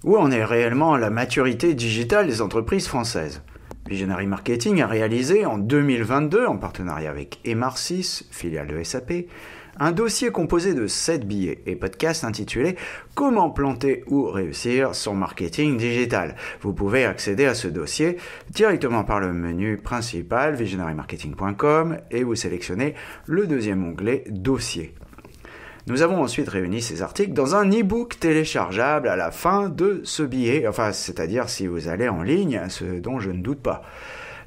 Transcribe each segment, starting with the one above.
Où en est réellement la maturité digitale des entreprises françaises ? Visionary Marketing a réalisé en 2022, en partenariat avec Emarsis, filiale de SAP, un dossier composé de 7 billets et podcasts intitulé « Comment planter ou réussir son marketing digital ». Vous pouvez accéder à ce dossier directement par le menu principal visionarymarketing.com et vous sélectionnez le deuxième onglet « Dossier ». Nous avons ensuite réuni ces articles dans un e-book téléchargeable à la fin de ce billet, c'est-à-dire si vous allez en ligne, ce dont je ne doute pas.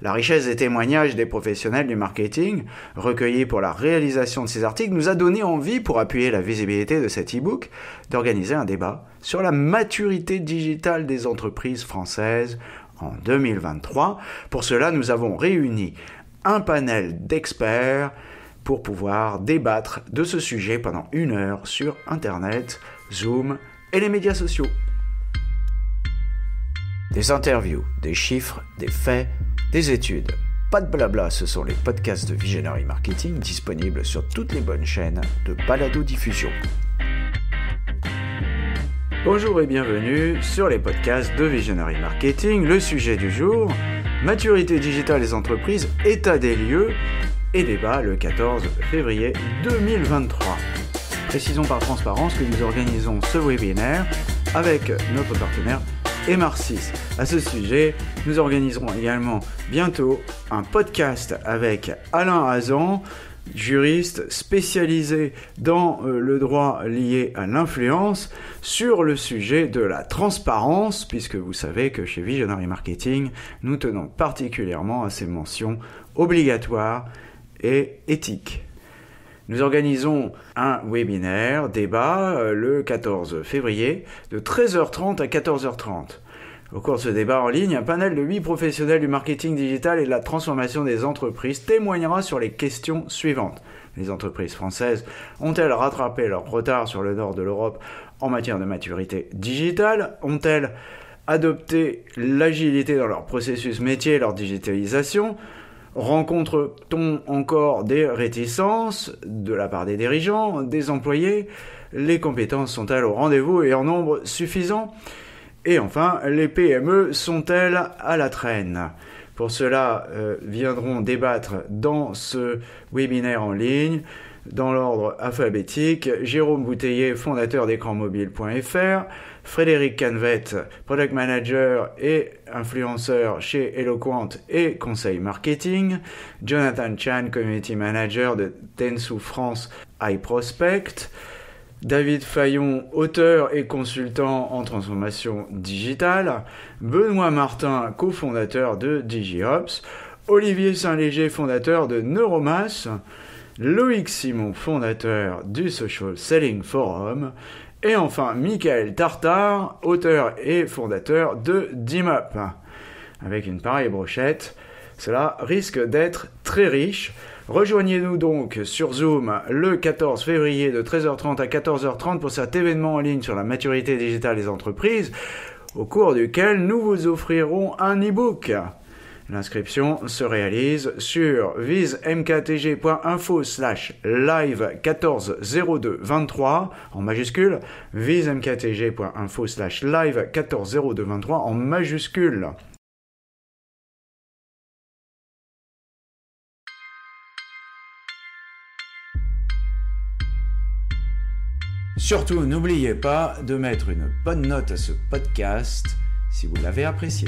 La richesse des témoignages des professionnels du marketing, recueillis pour la réalisation de ces articles, nous a donné envie, pour appuyer la visibilité de cet e-book, d'organiser un débat sur la maturité digitale des entreprises françaises en 2023. Pour cela, nous avons réuni un panel d'experts pour pouvoir débattre de ce sujet pendant 1 heure sur Internet, Zoom et les médias sociaux. Des interviews, des chiffres, des faits, des études. Pas de blabla, ce sont les podcasts de Visionary Marketing disponibles sur toutes les bonnes chaînes de balado-diffusion. Bonjour et bienvenue sur les podcasts de Visionary Marketing. Le sujet du jour, maturité digitale des entreprises, état des lieux et débat le 14 février 2023. Précisons par transparence que nous organisons ce webinaire avec notre partenaire Emarsis. À ce sujet, nous organiserons également bientôt un podcast avec Alain Hazan, juriste spécialisé dans le droit lié à l'influence, sur le sujet de la transparence, puisque vous savez que chez Visionary Marketing, nous tenons particulièrement à ces mentions obligatoires et éthiques. Nous organisons un webinaire débat le 14 février de 13h30 à 14h30. Au cours de ce débat en ligne, un panel de 8 professionnels du marketing digital et de la transformation des entreprises témoignera sur les questions suivantes. Les entreprises françaises ont-elles rattrapé leur retard sur le nord de l'Europe en matière de maturité digitale ? Ont-elles adopté l'agilité dans leur processus métier et leur digitalisation ? Rencontre-t-on encore des réticences de la part des dirigeants, des employés ? Les compétences sont-elles au rendez-vous et en nombre suffisant ? Et enfin, les PME sont-elles à la traîne ? Pour cela, viendront débattre dans ce webinaire en ligne, dans l'ordre alphabétique, Jérôme Bouteiller, fondateur d'écranmobile.fr, Frédéric Canvette, product manager et influenceur chez Eloquent et conseil marketing, Jonathan Chan, community manager de Dentsu France iProspect, David Fayon, auteur et consultant en transformation digitale, Benoît Martin, cofondateur de DigiOps, Olivier Saint-Léger, fondateur de Neuromass, Loïc Simon, fondateur du Social Selling Forum, et enfin Michael Tartare, auteur et fondateur de DIMUP. Avec une pareille brochette, cela risque d'être très riche. Rejoignez-nous donc sur Zoom le 14 février de 13h30 à 14h30 pour cet événement en ligne sur la maturité digitale des entreprises, au cours duquel nous vous offrirons un e-book. L'inscription se réalise sur vismktg.info/live140223 en majuscule, vismktg.info/live140223 en majuscule. Surtout, n'oubliez pas de mettre une bonne note à ce podcast si vous l'avez apprécié.